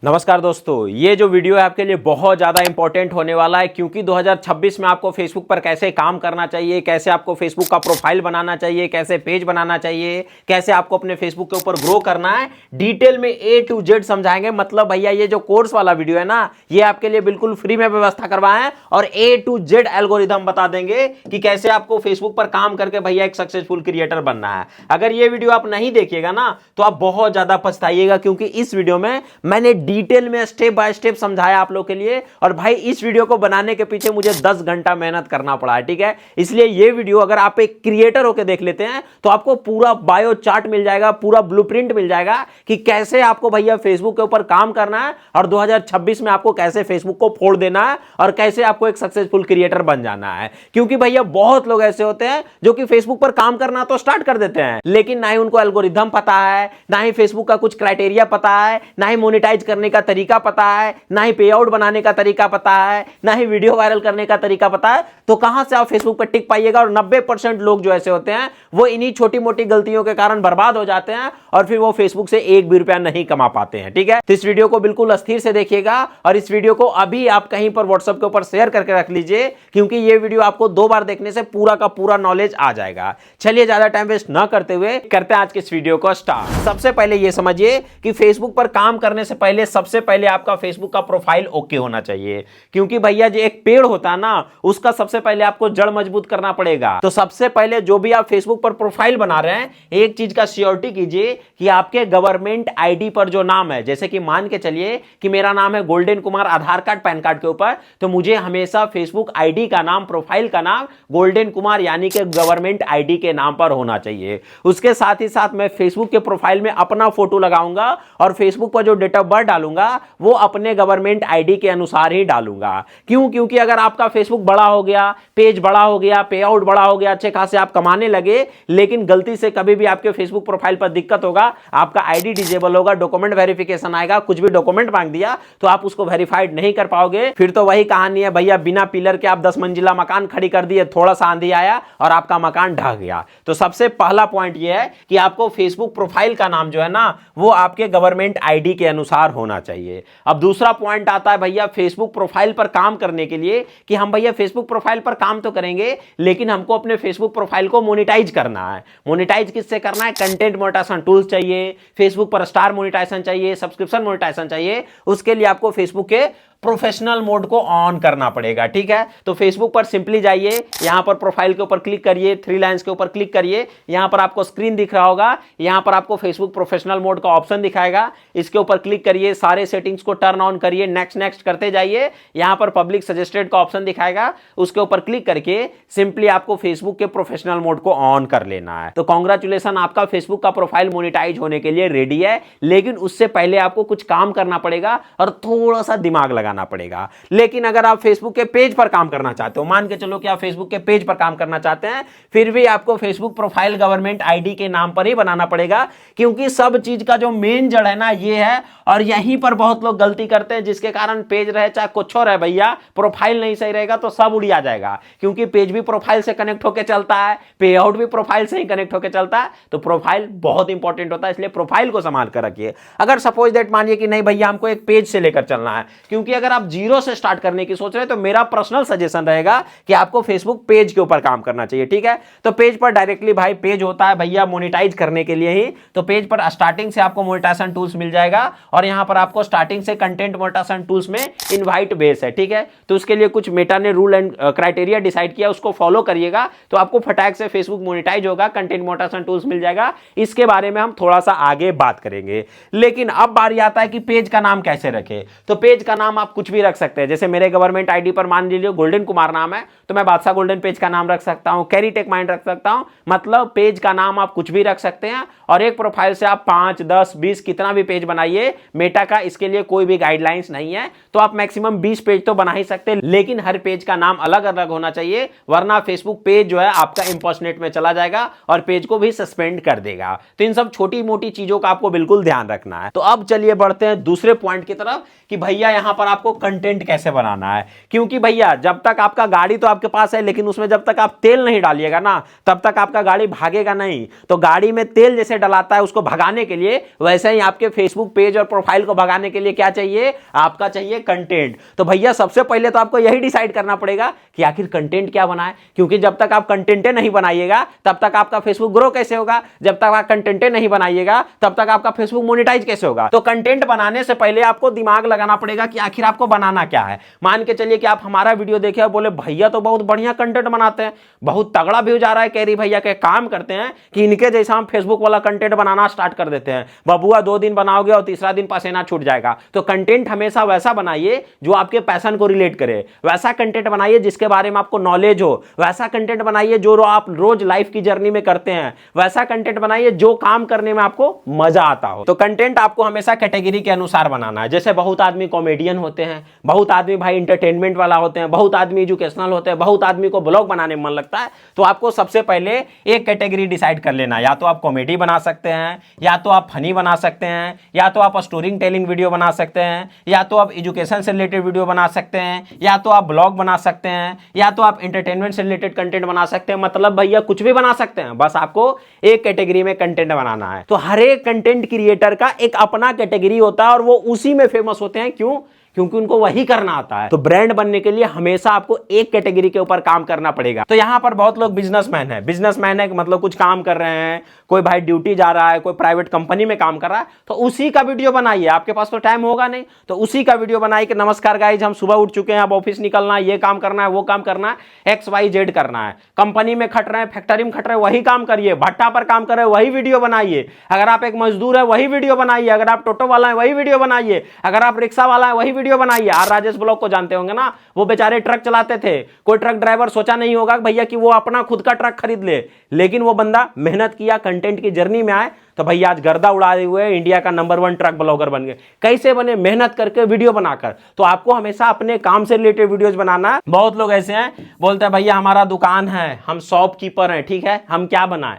नमस्कार दोस्तों, ये जो वीडियो है आपके लिए बहुत ज़्यादा इंपॉर्टेंट होने वाला है क्योंकि 2026 में आपको फेसबुक पर कैसे काम करना चाहिए, कैसे आपको फेसबुक का प्रोफाइल बनाना चाहिए, कैसे पेज बनाना चाहिए, कैसे आपको अपने फेसबुक के ऊपर ग्रो करना है, डिटेल में A to Z समझाएंगे। मतलब भैया ये जो कोर्स वाला वीडियो है ना, ये आपके लिए बिल्कुल फ्री में व्यवस्था करवाए हैं और A to Z एल्गोरिदम बता देंगे कि कैसे आपको फेसबुक पर काम करके भैया एक सक्सेसफुल क्रिएटर बनना है। अगर ये वीडियो आप नहीं देखिएगा ना तो आप बहुत ज़्यादा पछताइएगा क्योंकि इस वीडियो में मैंने डिटेल में स्टेप बाय स्टेप समझाया आप लोग के लिए। और भाई इस वीडियो को बनाने के पीछे मुझे 10 घंटा मेहनत करना पड़ा है, ठीक है। इसलिए ये वीडियो अगर आप एक क्रिएटर होकर देख लेते हैं तो आपको पूरा बायो चार्ट मिल जाएगा, पूरा ब्लूप्रिंट मिल जाएगा कि कैसे आपको भैया फेसबुक के ऊपर काम करना है और 2026 में आपको कैसे फेसबुक को फोड़ देना है और कैसे आपको एक सक्सेसफुल क्रिएटर बन जाना है। क्योंकि भैया बहुत लोग ऐसे होते हैं जो कि फेसबुक पर काम करना तो स्टार्ट कर देते हैं, लेकिन ना ही उनको एल्गोरिथम पता है, ना ही फेसबुक का कुछ क्राइटेरिया पता है, ना ही मोनेटाइज करने का तरीका पता है, ना ही पे आउट बनाने का तरीका पता है, ना ही वीडियो वायरल करने का तरीका पता है। तो कहां से आप फेसबुक पर टिक पाइएगा। और 90% लोग जो ऐसे होते हैं वो इन्हीं छोटी मोटी गलतियों के कारण बर्बाद हो जाते हैं और फिर वो फेसबुक से एक भी रुपया नहीं कमा पाते हैं, ठीक है। तो इस वीडियो को बिल्कुल अस्थिर से देखिएगा और इस वीडियो को अभी आप कहीं पर व्हाट्सएप के ऊपर शेयर करके रख लीजिए क्योंकि ये वीडियो आपको 2 बार देखने से पूरा का पूरा नॉलेज आ जाएगा। चलिए ज्यादा टाइम वेस्ट ना करते हुए करते हैं आज के इस वीडियो को स्टार्ट। सबसे पहले ये समझिए कि फेसबुक पर काम करने से पहले सबसे पहले आपका फेसबुक का प्रोफाइल ओके होना चाहिए क्योंकि भैया जो एक पेड़ होता है ना उसका सबसे पहले आपको जड़ मजबूत करना पड़ेगा। तो सबसे पहले जो भी आप फेसबुक पर प्रोफाइल बना रहे हैं एक चीज का श्योरिटी कीजिए कि आपके गवर्नमेंट आईडी पर जो नाम है, जैसे कि मान के चलिए कि मेरा नाम है गोल्डन कुमार आधार कार्ड पैन कार्ड के ऊपर, तो मुझे हमेशा फेसबुक आईडी का नाम, प्रोफाइल का नाम गोल्डन कुमार यानी कि गवर्नमेंट आईडी के नाम पर होना चाहिए। उसके साथ ही साथ मैं फेसबुक के प्रोफाइल में अपना फोटो लगाऊंगा और फेसबुक पर जो डेट ऑफ बर्थ डालूंगा वो अपने गवर्नमेंट आईडी के अनुसार ही डालूंगा। क्यों? क्योंकि अगर आपका फेसबुक बड़ा हो गया, पेज बड़ा हो गया, पे आउट बड़ा हो गया, अच्छे खासे आप कमाने लगे, लेकिन गलती से कभी भी आपके फेसबुक प्रोफाइल पर दिक्कत होगा, आपका आईडी डिजेबल होगा, डॉक्यूमेंट वेरिफिकेशन आएगा, कुछ भी डॉक्यूमेंट मांग दिया तो आप उसको वेरीफाइड नहीं कर पाओगे। फिर तो वही कहानी है भैया, बिना पिलर के आप 10 मंजिला मकान खड़ी कर दिए, थोड़ा सा आंधी आया और आपका मकान ढह गया। तो सबसे पहला पॉइंट यह है कि आपको फेसबुक प्रोफाइल का नाम जो है ना वो आपके गवर्नमेंट आईडी के अनुसार होना चाहिए। अब दूसरा पॉइंट आता है भैया फेसबुक प्रोफाइल पर काम करने के लिए कि हम भैया फेसबुक प्रोफाइल पर काम तो करेंगे लेकिन हमको अपने फेसबुक प्रोफाइल को मोनेटाइज करना है। मोनेटाइज किससे करना है? कंटेंट मोनेटाइजेशन टूल्स चाहिए, फेसबुक पर स्टार मोनेटाइजेशन चाहिए, सब्सक्रिप्शन मोनेटाइजेशन चाहिए। उसके लिए आपको फेसबुक के प्रोफेशनल मोड को ऑन करना पड़ेगा, ठीक है। तो फेसबुक पर सिंपली जाइए, यहां पर प्रोफाइल के ऊपर क्लिक करिए, 3 लाइंस के ऊपर क्लिक करिए, यहां पर आपको स्क्रीन दिख रहा होगा, यहां पर आपको फेसबुक प्रोफेशनल मोड का ऑप्शन दिखाएगा, इसके ऊपर क्लिक करिए, सारे सेटिंग्स को टर्न ऑन करिए, नेक्स्ट नेक्स्ट करते जाइए, यहां पर पब्लिक सजेस्टेड का ऑप्शन दिखाएगा, उसके ऊपर क्लिक करके सिंपली आपको फेसबुक के प्रोफेशनल मोड को ऑन कर लेना है। तो कांग्रेचुलेशन, आपका फेसबुक का प्रोफाइल मोनेटाइज होने के लिए रेडी है, लेकिन उससे पहले आपको कुछ काम करना पड़ेगा और थोड़ा सा दिमाग लगाना पड़ेगा। लेकिन अगर आप फेसबुक के पेज पर काम करना चाहते हो, मान के चलो कि आप फेसबुक के पेज पर काम करना चाहते हैं, फिर भी आपको फेसबुक प्रोफाइल गवर्नमेंट आईडी के नाम पर ही बनाना पड़ेगा क्योंकि सब चीज का जो मेन जड़ है ना ये है। और यहीं पर बहुत लोग गलती करते हैं जिसके कारण पेज रहे चाहे कुछ और है भैया, प्रोफाइल नहीं सही रहेगा तो सब उड़िया जाएगा क्योंकि पेज भी प्रोफाइल से कनेक्ट होकर चलता है, पे आउट भी प्रोफाइल से ही कनेक्ट होकर चलता है। तो प्रोफाइल बहुत इंपॉर्टेंट होता है, इसलिए प्रोफाइल को संभाल कर रखिए। अगर सपोज दैट मानिए कि नहीं भैया हमको एक पेज से लेकर चलना है, क्योंकि अगर आप जीरो से स्टार्ट करने की सोच रहे हैं तो मेरा पर्सनल सजेशन रहेगा कि आपको फेसबुक पेज के ऊपर काम करना चाहिए, ठीक है। तो पेज पर डायरेक्टली भाई पेज होता है भैया मोनेटाइज करने के लिए ही, तो पेज पर स्टार्टिंग से आपको मोनेटाइजेशन टूल्स मिल जाएगा और यहां पर आपको स्टार्टिंग से कंटेंट मोनेटाइजेशन टूल्स में इनवाइट बेस है, ठीक है। तो उसके लिए कुछ मेटा ने रूल एंड क्राइटेरिया डिसाइड किया, उसको फॉलो करिएगा तो आपको फटाक से फेसबुक मोनेटाइज होगा, कंटेंट मोनेटाइजेशन टूल्स मिल जाएगा। इसके बारे में हम थोड़ा सा आगे बात करेंगे। लेकिन अब बारी आता है कि पेज का नाम कैसे रखें। तो पेज का नाम आप कुछ भी रख सकते हैं, जैसे मेरे गवर्नमेंट आईडी पर मान लीजिए गोल्डन कुमार नाम है तो मैं बादशाह गोल्डन पेज का नाम रख सकता हूं, कैरी टेक माइंड रख सकता हूं। मतलब पेज का नाम आप कुछ भी रख सकते हैं और एक प्रोफाइल से आप 5, 10, 20 कितना भी पेज बनाइए। मेटा का इसके लिए कोई भी गाइडलाइंस नहीं है, तो आप मैक्सिमम 20 पेज तो बना ही सकते हैं, लेकिन हर पेज का नाम अलग अलग होना चाहिए, वरना फेसबुक पेज जो है आपका इंपर्सनेट में चला जाएगा और पेज को भी सस्पेंड कर देगा। तो इन सब छोटी मोटी चीजों का आपको बिल्कुल ध्यान रखना है। तो अब चलिए बढ़ते हैं दूसरे पॉइंट की तरफ कि भैया यहां पर आप आपको कंटेंट कैसे बनाना है। क्योंकि भैया जब तक आपका गाड़ी तो आपके पास है, लेकिन उसमें जब तक आप तेल नहीं डालिएगा ना, तब तक आपका गाड़ी भागेगा नहीं। तो गाड़ी में तेल जैसे डलाता है उसको भगाने के लिए, वैसे ही आपके फेसबुक पेज और प्रोफाइल को भगाने के लिए क्या चाहिए, आपका चाहिए कंटेंट। तो भैया सबसे पहले तो आपको यही डिसाइड करना पड़ेगा कि आखिर कंटेंट क्या बनाए। क्योंकि जब तक आप कंटेंट नहीं बनाइएगा तब तक आपका फेसबुक ग्रो कैसे होगा, जब तक आप कंटेंट नहीं बनाइएगा तब तक आपका फेसबुक मोनेटाइज कैसे होगा। तो कंटेंट बनाने से पहले आपको दिमाग लगाना पड़ेगा कि आखिर आपको बनाना क्या है। मान के चलिए कि आप हमारा वीडियो देखे और बोले भैया तो बहुत बढ़िया कंटेंट बनाते हैं, बहुत तगड़ा व्यूज आ रहा है, कैरी भैया के काम करते हैं कि इनके जैसा हम फेसबुक वाला कंटेंट बनाना स्टार्ट कर देते हैं। बबुआ 2 दिन बनाओगे और तीसरा दिन पसीना छूट जाएगा। तो कंटेंट हमेशा वैसा बनाइए जो आपके पैशन को रिलेट करे, वैसा कंटेंट बनाइए जिसके बारे में आपको नॉलेज हो, वैसा कंटेंट बनाइए जो आप रोज लाइफ की जर्नी में करते हैं, वैसा कंटेंट बनाइए जो काम करने में आपको मजा आता हो। तो कंटेंट आपको हमेशा कैटेगरी के अनुसार बनाना है। जैसे बहुत आदमी कॉमेडियन होते हैं, बहुत आदमी भाई इंटरटेनमेंट वाला होते हैं, बहुत आदमी एजुकेशनल होते हैं, बहुत आदमी को ब्लॉग बनाने में मन लगता है। तो आपको सबसे पहले एक कैटेगरी डिसाइड कर लेना, या तो आप कॉमेडी बना सकते हैं, या तो आप फनी बना सकते हैं, या तो आप स्टोरी टेलिंग वीडियो बना सकते हैं, या तो आप एजुकेशन से रिलेटेड वीडियो बना सकते हैं, या तो आप ब्लॉग बना सकते हैं, या तो आप एंटरटेनमेंट से रिलेटेड कंटेंट बना सकते हैं। मतलब भैया कुछ भी बना सकते हैं, बस आपको एक कैटेगरी में कंटेंट बनाना है। तो हर एक कंटेंट क्रिएटर का एक अपना कैटेगरी होता है और वो उसी में फेमस होते हैं। क्यों? क्योंकि उनको वही करना आता है। तो ब्रांड बनने के लिए हमेशा आपको एक कैटेगरी के ऊपर काम करना पड़ेगा। तो यहां पर बहुत लोग बिजनेसमैन है, बिजनेसमैन है मतलब कुछ काम कर रहे हैं, कोई भाई ड्यूटी जा रहा है, कोई प्राइवेट कंपनी में काम कर रहा है, तो उसी का वीडियो बनाइए। आपके पास तो टाइम होगा नहीं, तो उसी का वीडियो बनाइए कि नमस्कार गाइज, हम सुबह उठ चुके हैं, अब ऑफिस निकलना है, ये काम करना है, वो काम करना है, XYZ करना है। कंपनी में खट रहे हैं, फैक्ट्री में खट रहे हैं, वही काम करिए। भट्टा पर काम कर रहे हैं, वही वीडियो बनाइए। अगर आप एक मजदूर है वही वीडियो बनाइए, अगर आप टोटो वाला है वही वीडियो बनाइए, अगर आप रिक्शा वाला है वही वीडियो बनाइए। आर राजेश ब्लॉग को जानते होंगे ना, वो बेचारे ट्रक चलाते थे। कोई ट्रक ड्राइवर सोचा नहीं होगा भैया कि वो अपना खुद का ट्रक खरीद ले, लेकिन वो बंदा मेहनत किया, कंटेंट की जर्नी में आए, तो भैया आज गर्दा उड़ाए हुए इंडिया का नंबर 1 ट्रक ब्लॉगर बन गए। कैसे बने? मेहनत करके, वीडियो बनाकर। तो आपको हमेशा अपने काम से रिलेटेड वीडियोस बनाना है। बहुत लोग ऐसे हैं बोलते हैं भैया हमारा दुकान है, हम शॉपकीपर हैं, ठीक है, हम क्या बनाएं?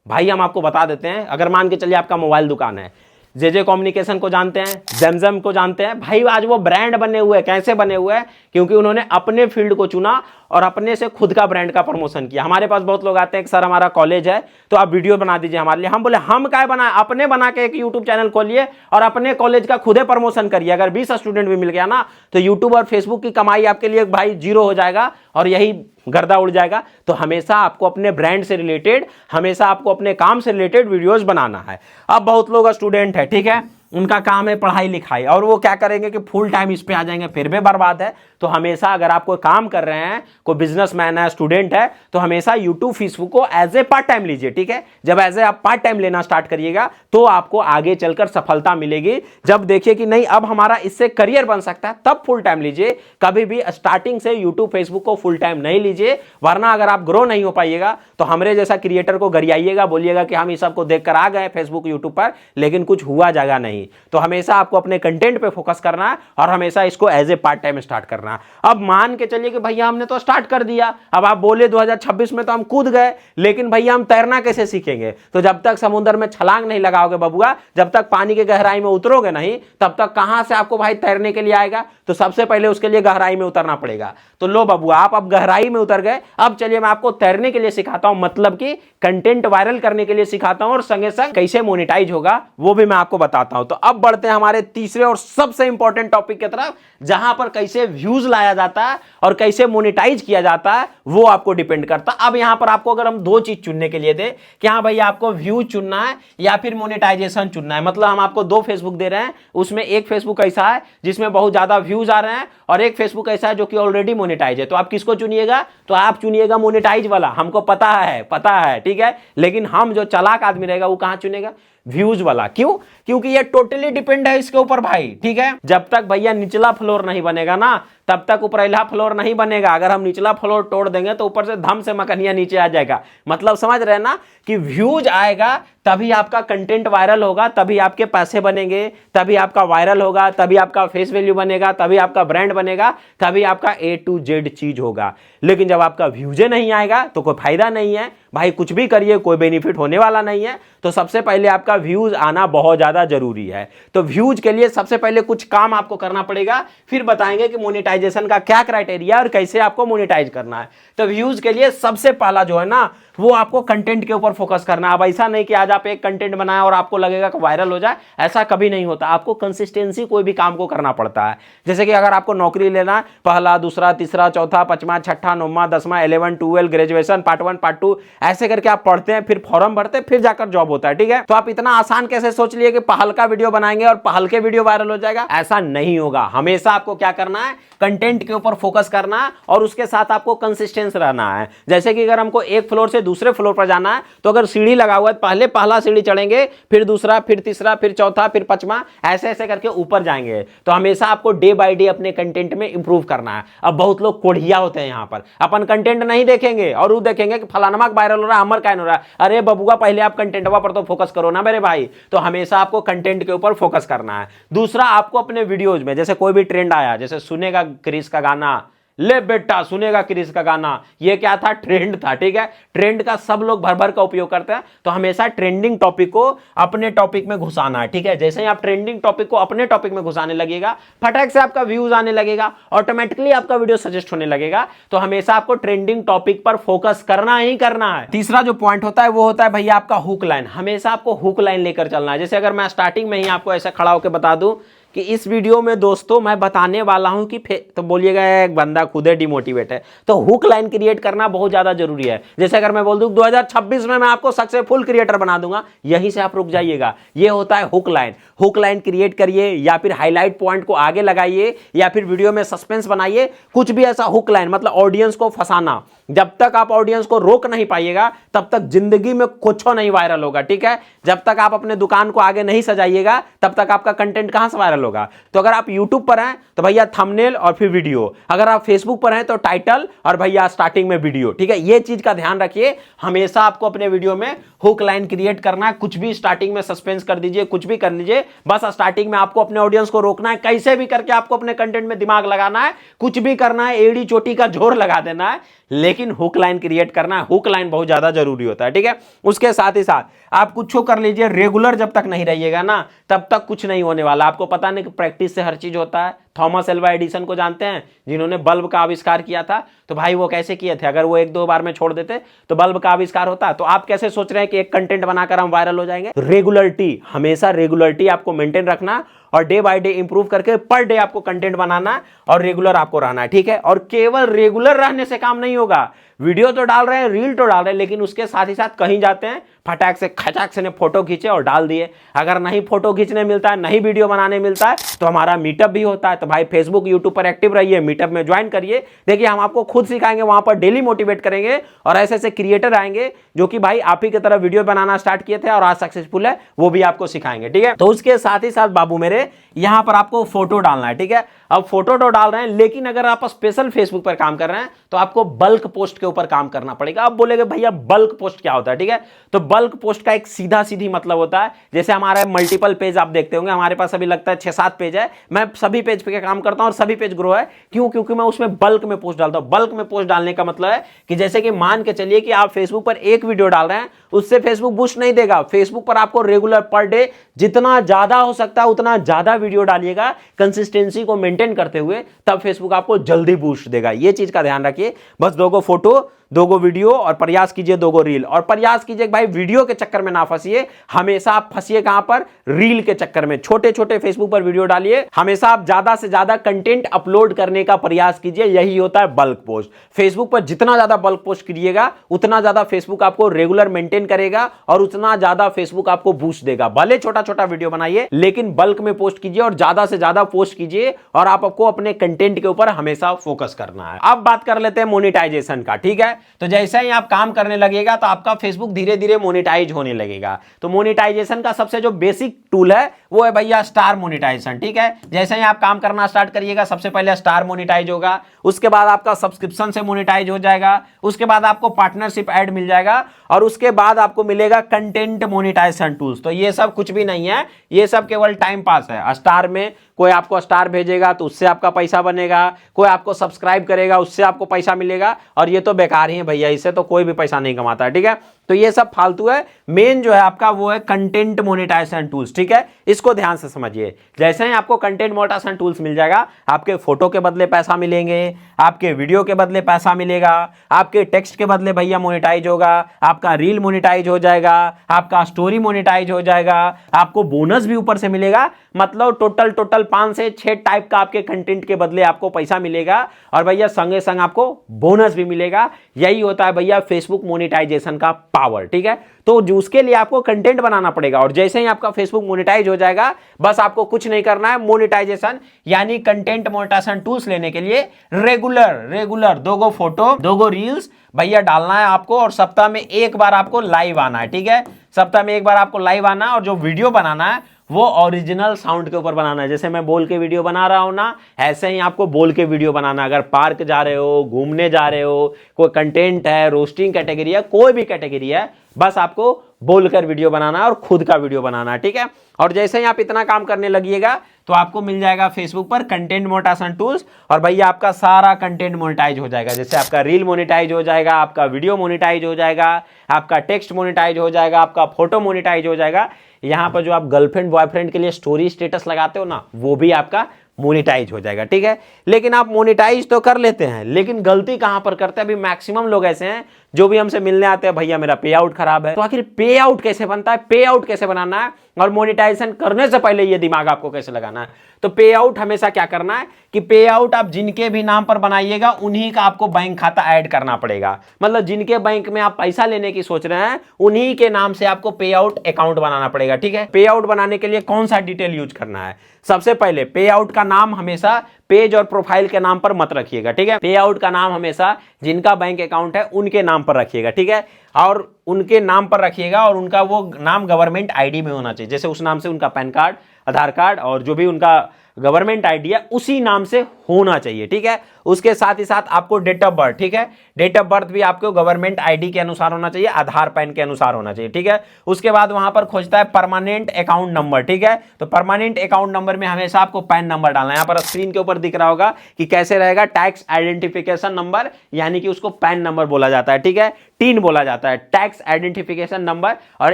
भाई हम आपको बता देते हैं। अगर मान के चलिए आपका मोबाइल दुकान है, JJ कम्युनिकेशन को जानते हैं, जेमजेम को जानते हैं, भाई आज वो ब्रांड बने हुए हैं। कैसे बने हुए हैं? क्योंकि उन्होंने अपने फील्ड को चुना और अपने से खुद का ब्रांड का प्रमोशन किया। हमारे पास बहुत लोग आते हैं कि सर हमारा कॉलेज है तो आप वीडियो बना दीजिए हमारे लिए। हम बोले हम क्या बनाए? अपने बना के एक यूट्यूब चैनल खोलिए और अपने कॉलेज का खुदे प्रमोशन करिए। अगर 20 स्टूडेंट भी मिल गया ना, तो यूट्यूब और फेसबुक की कमाई आपके लिए भाई 0 हो जाएगा और यही गर्दा उड़ जाएगा। तो हमेशा आपको अपने ब्रांड से रिलेटेड, हमेशा आपको अपने काम से रिलेटेड वीडियोस बनाना है। अब बहुत लोग स्टूडेंट है, ठीक है, उनका काम है पढ़ाई लिखाई, और वो क्या करेंगे कि फुल टाइम इस पे आ जाएंगे, फिर भी बर्बाद है। तो हमेशा अगर आप कोई काम कर रहे हैं, कोई बिजनेसमैन है, स्टूडेंट है, तो हमेशा यूट्यूब फेसबुक को एज ए पार्ट टाइम लीजिए, ठीक है। जब एज ए आप पार्ट टाइम लेना स्टार्ट करिएगा तो आपको आगे चलकर सफलता मिलेगी। जब देखिए कि नहीं अब हमारा इससे करियर बन सकता है, तब फुल टाइम लीजिए। कभी भी स्टार्टिंग से यूट्यूब फेसबुक को फुल टाइम नहीं लीजिए, वरना अगर आप ग्रो नहीं हो पाइएगा तो हमरे जैसा क्रिएटर को गरियाइएगा, बोलिएगा कि हम इस सबको देखकर आ गए फेसबुक यूट्यूब पर, लेकिन कुछ हुआ जगह नहीं। तो हमेशा आपको अपने कंटेंट पे फोकस करना है और हमेशा इसको as a part time start करना है। अब मान के चलिए कि भैया हमने तो स्टार्ट कर दिया, अब आप बोले 2026 में तो हम कूद गए, लेकिन भैया हम तैरना कैसे सीखेंगे? तो जब तक समुद्र में छलांग नहीं लगाओगे बबुआ, जब तक पानी की गहराई में उतरोगे नहीं, तब तक कहां से आपको भाई तैरने के लिए आएगा? तो सबसे पहले उसके लिए गहराई में उतरना पड़ेगा। तो लो बबुआ, आप अब गहराई में उतर गए, अब चलिए मैं आपको तैरने के लिए सिखाता हूं, मतलब कि कंटेंट वायरल करने के लिए सिखाता हूं, और संगे संग कैसे मोनेटाइज होगा वो भी मैं आपको बताता हूं। तो अब बढ़ते हैं हमारे तीसरे और सबसे इंपॉर्टेंट टॉपिक की तरफ, जहां पर कैसे व्यूज लाया जाता है और कैसे मोनेटाइज किया जाता है वो आपको डिपेंड करता है। अब यहां पर आपको अगर हम 2 चीज चुनने के लिए दे कि हाँ भैया आपको व्यूज चुनना है या फिर मोनेटाइजेशन चुनना है, मतलब हम आपको 2 फेसबुक दे रहे हैं, उसमें एक फेसबुक ऐसा है जिसमें बहुत ज्यादा व्यूज आ रहे हैं और एक फेसबुक ऐसा है जो कि ऑलरेडी मोनेटाइज है। तो आप किसको चुनिएगा? तो आप चुनिएगा मोनेटाइज वाला। हमको पता है, ठीक है, लेकिन हम जो चालाक आदमी रहेगा वो कहां चुनेगा? व्यूज वाला। क्यों? क्योंकि ये टोटली डिपेंड है इसके ऊपर भाई, ठीक है। जब तक भैया निचला फ्लोर नहीं बनेगा ना, तब तक ऊपरला फ्लोर नहीं बनेगा। अगर हम निचला फ्लोर तोड़ देंगे तो ऊपर से धम से मकनिया नीचे आ जाएगा। मतलब समझ रहे हैं ना कि व्यूज आएगा तभी आपका कंटेंट वायरल होगा, तभी आपके पैसे बनेंगे, तभी आपका वायरल होगा, तभी आपका फेस वैल्यू बनेगा, तभी आपका ब्रांड बनेगा, तभी आपका A to Z चीज होगा। लेकिन जब आपका व्यूजे नहीं आएगा तो कोई फायदा नहीं है। भाई कुछ भी करिए कोई बेनिफिट होने वाला नहीं है। तो सबसे पहले आपका व्यूज आना बहुत ज्यादा जरूरी है। तो व्यूज के लिए सबसे पहले कुछ काम आपको करना पड़ेगा, फिर बताएंगे कि मोनेटाइजेशन का क्या क्राइटेरिया और कैसे आपको मोनेटाइज करना है। तो व्यूज के लिए सबसे पहला जो है ना, वो आपको कंटेंट के ऊपर फोकस करना है। अब ऐसा नहीं कि आज आप एक कंटेंट बनाए और आपको लगेगा कि वायरल हो जाए, ऐसा कभी नहीं होता। आपको कंसिस्टेंसी कोई भी काम को करना पड़ता है। जैसे कि अगर आपको नौकरी लेना है, पहला, दूसरा, तीसरा, चौथा, पांचवा, छठा, नौवां, 10वां, 11, 12, ग्रेजुएशन, पार्ट 1, पार्ट 2, ऐसे करके आप पढ़ते हैं, फिर फॉर्म भरते हैं, फिर जाकर जॉब होता है। ठीक है, तो आप इतना आसान कैसे सोच लिए कि पहल का वीडियो बनाएंगे और पहल के वीडियो वायरल हो जाएगा? ऐसा नहीं होगा। हमेशा आपको क्या करना है, कंटेंट के ऊपर फोकस करना है और उसके साथ आपको कंसिस्टेंस रहना है। जैसे कि अगर हमको एक फ्लोर से दूसरे फ्लोर पर जाना है, तो अगर सीढ़ी लगा हुआ है, पहले पहला सीढ़ी चढ़ेंगे, फिर दूसरा, फिर तीसरा, फिर चौथा, फिर पांचवा, ऐसे ऐसे करके ऊपर जाएंगे। तो हमेशा आपको डे बाय डे अपने कंटेंट में इंप्रूव करना है। अब बहुत लोग कोढ़िया होते हैं, यहां पर अपन कंटेंट नहीं देखेंगे और वो देखेंगे कि फलाना वायरल हो रहा है, अमर कैन हो रहा है। अरे बबुआ, पहले आप कंटेंटवा पर तो फोकस करो ना मेरे भाई। तो हमेशा आपको कंटेंट के ऊपर फोकस करना है। दूसरा, आपको अपने वीडियोज में जैसे कोई भी ट्रेंड आया, जैसे सुनेगा क्रिस का गाना, ले बेटा सुनेगा क्रिस का गाना, ये क्या था? ट्रेंड था। ठीक है, ट्रेंड का सब लोग भर भर का उपयोग करते हैं। तो हमेशा ट्रेंडिंग टॉपिक को अपने टॉपिक में घुसाना है। ठीक है, जैसे ही आप ट्रेंडिंग टॉपिक को अपने टॉपिक में घुसाने लगेगा, फटाक से आपका व्यूज आने लगेगा, ऑटोमेटिकली आपका वीडियो सजेस्ट होने लगेगा। तो हमेशा आपको ट्रेंडिंग टॉपिक पर फोकस करना ही करना है। तीसरा जो पॉइंट होता है वो होता है भैया आपका हुक लाइन। हमेशा आपको हुक लाइन लेकर चलना है। जैसे अगर मैं स्टार्टिंग में ही आपको ऐसा खड़ा होकर बता दूं कि इस वीडियो में दोस्तों मैं बताने वाला हूं कि तो बोलिएगा एक बंदा खुद ही डिमोटिवेट है। तो हुक लाइन क्रिएट करना बहुत ज्यादा जरूरी है। जैसे अगर मैं बोल दूं 2026 में मैं आपको सक्सेसफुल क्रिएटर बना दूंगा, यहीं से आप रुक जाइएगा। ये होता है hook line. Hook line create करिए, या फिर हाईलाइट पॉइंट को आगे लगाइए, या फिर वीडियो में सस्पेंस बनाइए, कुछ भी ऐसा हुक लाइन, मतलब ऑडियंस को फंसाना। जब तक आप ऑडियंस को रोक नहीं पाइएगा, तब तक जिंदगी में कुछ नहीं वायरल होगा। ठीक है, जब तक आप अपने दुकान को आगे नहीं सजाइएगा, तब तक आपका कंटेंट कहां से वायरल होगा? तो अगर आप YouTube पर हैं तो भैया थंबनेल और फिर वीडियो, अगर आप Facebook पर हैं तो टाइटल और भैया स्टार्टिंग में वीडियो। ठीक है, ये चीज का ध्यान रखिए। हमेशा आपको अपने वीडियो में हुक लाइन क्रिएट करना है। कुछ भी स्टार्टिंग में सस्पेंस कर दीजिए, कुछ भी कर लीजिए, बस स्टार्टिंग में आपको अपने ऑडियंस को रोकना है। कैसे भी करके आपको अपने कंटेंट में दिमाग लगाना है, कुछ भी करना है, एड़ी चोटी का जोर लगा देना है, लेकिन हुक लाइन क्रिएट करना है। हुक लाइन बहुत ज्यादा जरूरी होता है। ठीक है, उसके साथ ही साथ आप कुछ कर लीजिए, रेगुलर जब तक नहीं रहिएगा ना, तब तक कुछ नहीं होने वाला। आपको पता नहीं कि प्रैक्टिस से हर चीज होता है। थॉमस एल्वा एडिसन को जानते हैं, जिन्होंने बल्ब का आविष्कार किया था? तो भाई वो कैसे किए थे? अगर वो एक दो बार में छोड़ देते तो बल्ब का आविष्कार होता। तो आप कैसे सोच रहे हैं कि एक कंटेंट बनाकर हम वायरल हो जाएंगे? रेगुलरिटी, हमेशा रेगुलरिटी आपको मेंटेन रखना और डे बाय डे इंप्रूव करके पर डे आपको कंटेंट बनाना और रेगुलर आपको रहना है। ठीक है, और केवल रेगुलर रहने से काम नहीं होगा। वीडियो तो डाल रहे हैं, रील तो डाल रहे हैं, लेकिन उसके साथ ही साथ कहीं जाते हैं, फटाक से खचाक से ने फोटो खींचे और डाल दिए। अगर नहीं फोटो खींचने मिलता है, नहीं वीडियो बनाने मिलता है, तो हमारा मीटअप भी होता है। तो भाई फेसबुक यूट्यूब पर एक्टिव रहिए, मीटअप में ज्वाइन करिए। देखिए हम आपको खुद सिखाएंगे, वहां पर डेली मोटिवेट करेंगे और ऐसे ऐसे क्रिएटर आएंगे जो कि भाई आप ही की तरह वीडियो बनाना स्टार्ट किए थे और आज सक्सेसफुल है, वो भी आपको सिखाएंगे। ठीक है, तो उसके साथ ही साथ बाबू मेरे, यहां पर आपको फोटो डालना है। ठीक है, अब फोटो तो डाल रहे हैं, लेकिन अगर आप स्पेशल फेसबुक पर काम कर रहे हैं तो आपको बल्क पोस्ट के ऊपर काम करना पड़ेगा। अब बोलेगे भैया बल्क पोस्ट क्या होता है? ठीक है, तो बल्क पोस्ट का एक सीधा सीधी मतलब होता है, जैसे हमारे मल्टीपल पेज आप देखते होंगे, हमारे पास अभी लगता है 6-7 पेज है। मैं सभी पेज पे काम करता हूं और सभी पेज ग्रो है। क्यों? क्योंकि मैं उसमें बल्क में पोस्ट डालता हूं। बल्क में पोस्ट डालने का मतलब है कि जैसे कि मान के चलिए कि आप फेसबुक पर एक वीडियो डाल रहे हैं, उससे फेसबुक बूस्ट नहीं देगा। फेसबुक पर आपको रेगुलर पर डे जितना ज्यादा हो सकता है उतना ज्यादा वीडियो डालिएगा, कंसिस्टेंसी को मेंटेन करते हुए, तब फेसबुक आपको जल्दी बूस्ट देगा। ये चीज का ध्यान रखिए। बस 2 फोटो, 2 वीडियो और प्रयास कीजिए 2 रील। और प्रयास कीजिए भाई वीडियो के चक्कर में ना फंसिए, हमेशा आप फंसिए कहां पर? रील के चक्कर में। छोटे छोटे फेसबुक पर वीडियो डालिए, हमेशा आप ज्यादा से ज्यादा कंटेंट अपलोड करने का प्रयास कीजिए। यही होता है बल्क पोस्ट। फेसबुक पर जितना ज्यादा बल्क पोस्ट कीजिएगा, उतना ज्यादा फेसबुक आपको रेगुलर मेंटेन करेगा और उतना ज्यादा फेसबुक आपको बूस्ट देगा। भले छोटा छोटा वीडियो बनाइए, लेकिन बल्क में पोस्ट कीजिए और ज्यादा से ज्यादा पोस्ट कीजिए, और आपको अपने कंटेंट के ऊपर हमेशा फोकस करना है। अब बात कर लेते हैं मोनेटाइजेशन का। ठीक है, तो जैसे ही आप काम करने लगेगा तो आपका फेसबुक धीरे धीरे मोनेटाइज होने लगेगा। तो मोनेटाइजेशन का सबसे जो बेसिक टूल है वो है भैया स्टार मोनेटाइजेशन। ठीक है, जैसे ही आप काम करना स्टार्ट करिएगा, सबसे पहले स्टार मोनेटाइज होगा, उसके बाद आपका सब्सक्रिप्शन से मोनेटाइज हो जाएगा, उसके बाद आपको पार्टनरशिप ऐड मिल जाएगा, और उसके बाद आपको मिलेगा कंटेंट मोनेटाइजेशन टूल्स। तो ये सब कुछ भी नहीं है, ये सब केवल टाइम पास है। स्टार में कोई आपको स्टार भेजेगा तो उससे आपका पैसा बनेगा, कोई आपको सब्सक्राइब करेगा उससे आपको पैसा मिलेगा, और ये तो बेकार ही है भैया, इससे तो कोई भी पैसा नहीं कमाता है। ठीक है, तो ये सब फालतू है। मेन जो है आपका वो है कंटेंट मोनेटाइजेशन टूल्स। ठीक है, इसको ध्यान से समझिए। जैसे ही आपको कंटेंट मोनेटाइजेशन टूल्स मिल जाएगा, आपके फोटो के बदले पैसा मिलेंगे, आपके वीडियो के बदले पैसा मिलेगा, आपके टेक्स्ट के बदले भैया मोनेटाइज होगा, आपका रील मोनेटाइज हो जाएगा, आपका स्टोरी मोनेटाइज हो जाएगा, आपको बोनस भी ऊपर से मिलेगा। मतलब टोटल 5 से 6 टाइप का आपके कंटेंट के बदले आपको पैसा मिलेगा, और भैया संगे संग आपको बोनस भी मिलेगा। यही होता है भैया फेसबुक मोनेटाइजेशन का पावर। ठीक है, तो उसके लिए आपको कंटेंट बनाना पड़ेगा, और जैसे ही आपका फेसबुक मोनेटाइज हो जाएगा, बस आपको कुछ नहीं करना है। मोनेटाइजेशन यानी कंटेंट मोनेटाइजेशन टूल्स लेने के लिए रेगुलर 2 फोटो 2 रील्स भैया डालना है आपको, और सप्ताह में 1 बार आपको लाइव आना है। ठीक है, सप्ताह में 1 बार आपको लाइव आना है, और जो वीडियो बनाना है वो ओरिजिनल साउंड के ऊपर बनाना है। जैसे मैं बोल के वीडियो बना रहा हूं ना, ऐसे ही आपको बोल के वीडियो बनाना है। अगर पार्क जा रहे हो, घूमने जा रहे हो, कोई कंटेंट है, रोस्टिंग कैटेगरी है, कोई भी कैटेगरी है, बस आपको बोलकर वीडियो बनाना है और खुद का वीडियो बनाना है। ठीक है, और जैसे ही आप इतना काम करने लगिएगा तो आपको मिल जाएगा फेसबुक पर कंटेंट मोनेटाइजेशन टूल्स, और भैया आपका सारा कंटेंट मोनेटाइज हो जाएगा। जैसे आपका रील मोनेटाइज हो जाएगा, आपका वीडियो मोनेटाइज हो जाएगा, आपका टेक्स्ट मोनेटाइज हो जाएगा, आपका फोटो मोनेटाइज हो जाएगा। यहां पर जो आप गर्लफ्रेंड बॉयफ्रेंड के लिए स्टोरी स्टेटस लगाते हो ना, वो भी आपका मोनेटाइज हो जाएगा। ठीक है, लेकिन आप मोनेटाइज तो कर लेते हैं, लेकिन गलती कहां पर करते हैं? अभी मैक्सिमम लोग ऐसे हैं जो भी हमसे मिलने आते हैं, भैया मेरा पे आउट खराब है। तो आखिर पे आउट कैसे बनता है, पे आउट कैसे बनाना है, और मोनेटाइजेशन करने से पहले ये दिमाग आपको कैसे लगाना है? तो पे आउट हमेशा क्या करना है कि पे आउट आप जिनके भी नाम पर बनाइएगा उन्हीं का आपको बैंक खाता ऐड करना पड़ेगा। मतलब जिनके बैंक में आप पैसा लेने की सोच रहे हैं, उन्हीं के नाम से आपको पे आउट अकाउंट बनाना पड़ेगा। ठीक है, पे आउट बनाने के लिए कौन सा डिटेल यूज करना है? सबसे पहले पे आउट का नाम हमेशा पेज और प्रोफाइल के नाम पर मत रखिएगा। ठीक है, पे आउट का नाम हमेशा जिनका बैंक अकाउंट है उनके नाम पर रखिएगा। ठीक है, और उनके नाम पर रखिएगा, और उनका वो नाम गवर्नमेंट आईडी में होना चाहिए। जैसे उस नाम से उनका पैन कार्ड, आधार कार्ड और जो भी उनका गवर्नमेंट आईडी है उसी नाम से होना चाहिए। ठीक है, उसके साथ ही साथ आपको डेट ऑफ बर्थ, ठीक है, डेट ऑफ बर्थ भी आपको गवर्नमेंट आईडी के अनुसार होना चाहिए, आधार पैन के अनुसार होना चाहिए। ठीक है, उसके बाद वहां पर खोजता है परमानेंट अकाउंट नंबर। ठीक है, तो परमानेंट अकाउंट नंबर में हमेशा आपको पैन नंबर डालना है। यहां पर स्क्रीन के ऊपर दिख रहा होगा कि कैसे रहेगा, टैक्स आइडेंटिफिकेशन नंबर, यानी कि उसको पैन नंबर बोला जाता है। ठीक है, टीन बोला जाता है, टैक्स आइडेंटिफिकेशन नंबर, और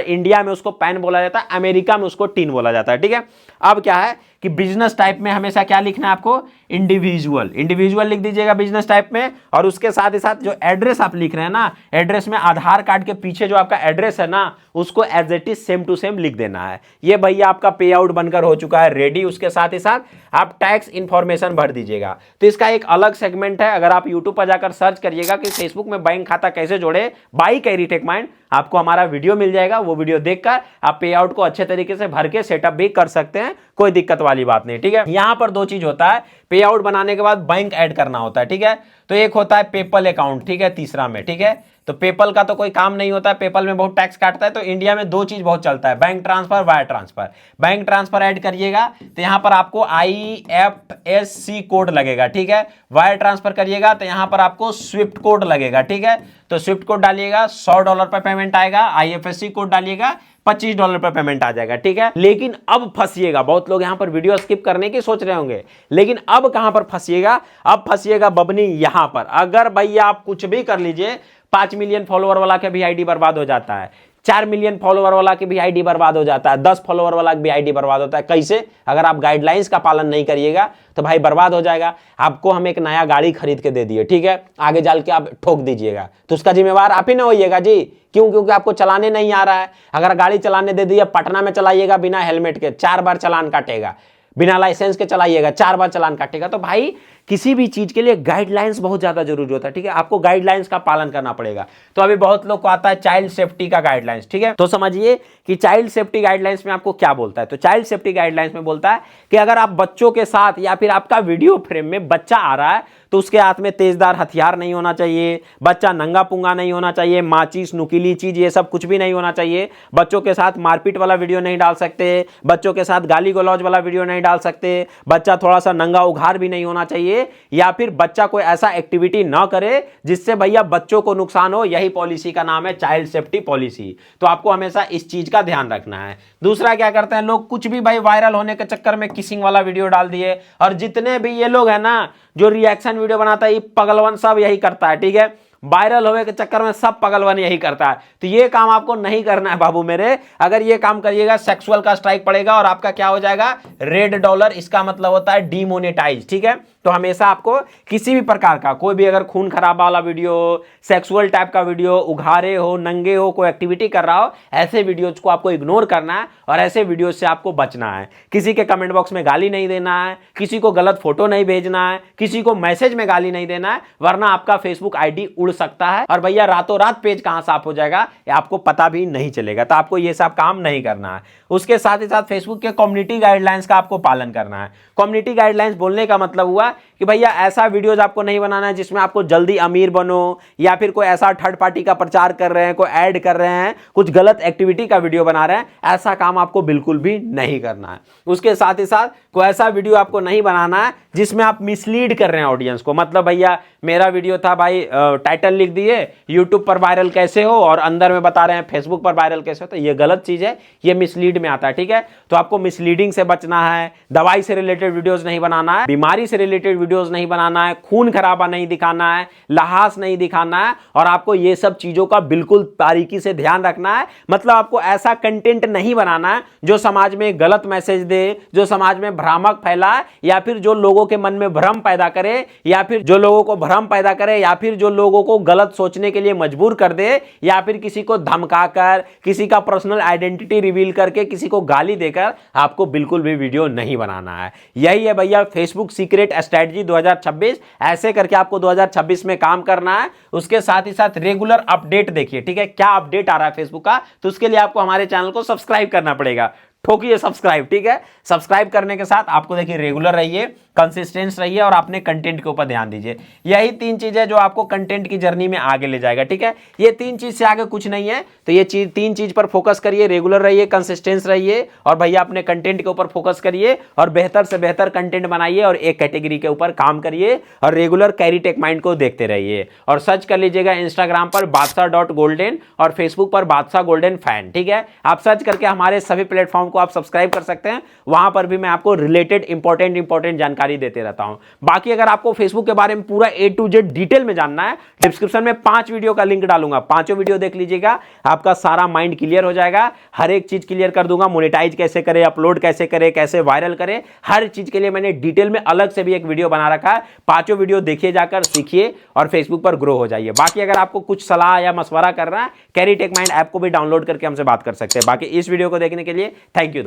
इंडिया में उसको पैन बोला जाता है, अमेरिका में उसको टीन बोला जाता है। ठीक है, अब क्या है कि बिजनेस टाइप में हमेशा क्या लिखना है आपको, इंडिविजुअल लिख दीजिएगा बिजनेस टाइप में। और उसके साथ ही साथ जो एड्रेस आप लिख रहे हैं ना, एड्रेस में आधार कार्ड के पीछे जो आपका एड्रेस है ना, उसको as it is same to same लिख देना है। ये भैया आपका पे आउट बनकर हो चुका है रेडी। उसके साथ ही साथ आप टैक्स इंफॉर्मेशन भर दीजिएगा। तो इसका एक अलग सेगमेंट है, अगर आप यूट्यूब पर जाकर सर्च करिएगा कि फेसबुक में बैंक खाता कैसे जोड़े बाई कैरी टेक माइंड, आपको हमारा वीडियो मिल जाएगा। वो वीडियो देखकर आप पे आउट को अच्छे तरीके से भर के सेटअप भी कर सकते हैं, कोई दिक्कत वाली बात नहीं। ठीक है, यहां पर 2 चीज होता है, पे आउट बनाने के बाद बैंक ऐड करना होता है। ठीक है, तो एक होता है पेपल अकाउंट, ठीक है, तीसरा में। ठीक है, तो पेपल का तो कोई काम नहीं होता है, पेपल में बहुत टैक्स काटता है। तो इंडिया में 2 चीज बहुत चलता है, bank transfer, wire transfer. Bank transfer add करिएगा तो यहां पर आपको IFSC कोड लगेगा। ठीक है, वायर ट्रांसफर करिएगा तो यहां पर आपको स्विफ्ट कोड लगेगा। ठीक है, तो स्विफ्ट कोड डालिएगा, $100 पर पेमेंट आएगा। IFSC कोड डालिएगा, $25 पर पेमेंट आ जाएगा। ठीक है, लेकिन अब फंसिएगा, बहुत लोग यहां पर वीडियो स्किप करने की सोच रहे होंगे, लेकिन अब कहां पर फंसिएगा? अब फंसिएगा बबनी यहां पर। अगर भैया आप कुछ भी कर लीजिए, 5 मिलियन फॉलोअर वाला का भी आईडी बर्बाद हो जाता है, 4 मिलियन फॉलोअर वाला की भी आईडी बर्बाद हो जाता है, 10 फॉलोअर वाला की भी आईडी बर्बाद होता है। कैसे? अगर आप गाइडलाइंस का पालन नहीं करिएगा तो भाई बर्बाद हो जाएगा। आपको हम एक नया गाड़ी खरीद के दे दिए, ठीक है, आगे जाल के आप ठोक दीजिएगा तो उसका जिम्मेवार आप ही ना होइएगा जी। क्यों? क्योंकि आपको चलाने नहीं आ रहा है। अगर गाड़ी चलाने दे दिया, पटना में चलाइएगा बिना हेलमेट के, 4 बार चालान काटेगा। बिना लाइसेंस के चलाइएगा, 4 बार चालान काटेगा। तो भाई किसी भी चीज के लिए गाइडलाइंस बहुत ज्यादा जरूरी होता है। ठीक है, आपको गाइडलाइंस का पालन करना पड़ेगा। तो अभी बहुत लोग को आता है चाइल्ड सेफ्टी का गाइडलाइंस। ठीक है, तो समझिए कि चाइल्ड सेफ्टी गाइडलाइंस में आपको क्या बोलता है। तो चाइल्ड सेफ्टी गाइडलाइंस में बोलता है कि अगर आप बच्चों के साथ या फिर आपका वीडियो फ्रेम में बच्चा आ रहा है तो उसके हाथ में तेजदार हथियार नहीं होना चाहिए, बच्चा नंगा पुंगा नहीं होना चाहिए, माचिस नुकीली चीज ये सब कुछ भी नहीं होना चाहिए। बच्चों के साथ मारपीट वाला वीडियो नहीं डाल सकते, बच्चों के साथ गाली गलौज वाला वीडियो नहीं डाल सकते, बच्चा थोड़ा सा नंगा उघार भी नहीं होना चाहिए। करे या फिर बच्चा कोई ऐसा एक्टिविटी ना करे जिससे भैया बच्चों को नुकसान हो। यही पॉलिसी का नाम है चाइल्ड सेफ्टी पॉलिसी। तो आपको हमेशा इस चीज का ध्यान रखना है। दूसरा क्या करते हैं लोग, कुछ भी भाई वायरल होने के चक्कर में किसिंग वाला वीडियो डाल दिए, और जितने भी ये लोग हैं ना जो रिएक्शन वीडियो बनाता है, ये पगलवन सब यही करता है, ठीक है। वायरल होने के चक्कर में सब पगलवन यही करता है। तो ये काम आपको नहीं करना है बाबू मेरे। अगर ये काम करिएगा सेक्सुअल का स्ट्राइक पड़ेगा और आपका क्या हो जाएगा, $1, इसका मतलब होता है डीमोनेटाइज, ठीक है। तो हमेशा आपको किसी भी प्रकार का कोई भी अगर खून खराबा वाला वीडियो, सेक्सुअल टाइप का वीडियो, उघारे हो, नंगे हो, कोई एक्टिविटी कर रहा हो, ऐसे वीडियोज को आपको इग्नोर करना है और ऐसे वीडियो से आपको बचना है। किसी के कमेंट बॉक्स में गाली नहीं देना है, किसी को गलत फोटो नहीं भेजना है, किसी को मैसेज में गाली नहीं देना है, वरना आपका फेसबुक आईडी उड़ सकता है और भैया रातों रात पेज कहां साफ हो जाएगा ये आपको पता भी नहीं चलेगा। तो आपको ये सब काम नहीं करना है। उसके साथ ही साथ फेसबुक के कम्युनिटी गाइडलाइंस का आपको पालन करना है। कम्युनिटी गाइडलाइंस बोलने का मतलब हुआ कि भैया ऐसा वीडियोज आपको नहीं बनाना है जिसमें आपको जल्दी अमीर बनो, या फिर कोई ऐसा थर्ड पार्टी का प्रचार कर रहे हैं, कोई ऐड कर रहे हैं, कुछ गलत एक्टिविटी का वीडियो बना रहे हैं, ऐसा काम आपको बिल्कुल भी नहीं करना है। उसके साथ ही साथ कोई ऐसा वीडियो आपको नहीं बनाना है जिसमें आप मिसलीड कर रहे हैं ऑडियंस को। मतलब भैया मेरा वीडियो था भाई, टाइटल लिख दिए यूट्यूब पर वायरल कैसे हो और अंदर में बता रहे हैं फेसबुक पर वायरल कैसे हो, तो ये गलत चीज है, ये मिसलीड में आता है, ठीक है। तो आपको मिसलीडिंग से बचना है, दवाई से रिलेटेड वीडियोस नहीं बनाना है, बीमारी से रिलेटेड वीडियोस नहीं बनाना है, खून खराबा नहीं दिखाना है, लहास नहीं दिखाना है, और आपको ये सब चीजों का बिल्कुल बारीकी से ध्यान रखना है। मतलब आपको ऐसा कंटेंट नहीं बनाना है जो समाज में गलत मैसेज दे, जो समाज में भ्रामक फैलाए, या फिर जो लोगों के मन में भ्रम पैदा करे, या फिर जो लोगों को भ्रम पैदा करे, या फिर जो लोगों को गलत सोचने के लिए मजबूर कर दे, या फिर किसी को धमकाकर, किसी का पर्सनल आइडेंटिटी रिवील करके, किसी को गाली देकर आपको बिल्कुल भी वीडियो नहीं बनाना है। यही है भैया फेसबुक सीक्रेट स्ट्रेटजी 2026। ऐसे करके आपको 2026 में काम करना है। उसके साथ ही साथ रेगुलर अपडेट देखिए, ठीक है, क्या अपडेट आ रहा है फेसबुक का, तो उसके लिए आपको हमारे चैनल को सब्सक्राइब करना पड़ेगा। ठोकिए सब्सक्राइब, ठीक है। सब्सक्राइब करने के साथ आपको देखिए रेगुलर रहिए, कंसिस्टेंट रहिए और अपने कंटेंट के ऊपर ध्यान दीजिए। यही 3 चीजें जो आपको कंटेंट की जर्नी में आगे ले जाएगा, ठीक है। ये 3 चीज से आगे कुछ नहीं है। तो ये 3 चीज पर फोकस करिए, रेगुलर रहिए, कंसिस्टेंट रहिए, और भैया अपने कंटेंट के ऊपर फोकस करिए और बेहतर से बेहतर कंटेंट बनाइए और एक कैटेगरी के ऊपर काम करिए और रेगुलर कैरी टेक माइंड को देखते रहिए। और सर्च कर लीजिएगा इंस्टाग्राम पर बादशाह.golden और फेसबुक पर बादशाह गोल्डन फैन, ठीक है। आप सर्च करके हमारे सभी प्लेटफॉर्म को आप सब्सक्राइब कर सकते हैं। वहां पर भी मैं आपको रिलेटेड इंपॉर्टेंट जानकारी देते रहता हूं। बाकी अगर आपको फेसबुक के बारे में पूरा A to Z डिटेल में जानना है, डिस्क्रिप्शन में 5 वीडियो का लिंक डालूंगा, 5 वीडियो देख लीजिएगा, आपका सारा माइंड क्लियर हो जाएगा। हर एक चीज क्लियर कर दूंगा, मोनेटाइज कैसे करें, अपलोड कैसे करें, कैसे वायरल करें, हर चीज के लिए मैंने डिटेल में अलग से भी एक वीडियो बना रखा है। 5 वीडियो देखिए, जाकर सीखिए और फेसबुक पर ग्रो हो जाइए। बाकी अगर आपको कुछ सलाह या मशवरा करना है, कैरी टेक माइंड ऐप को भी डाउनलोड करके हमसे बात कर सकते हैं। बाकी इस वीडियो को देखने के लिए थैंक यू।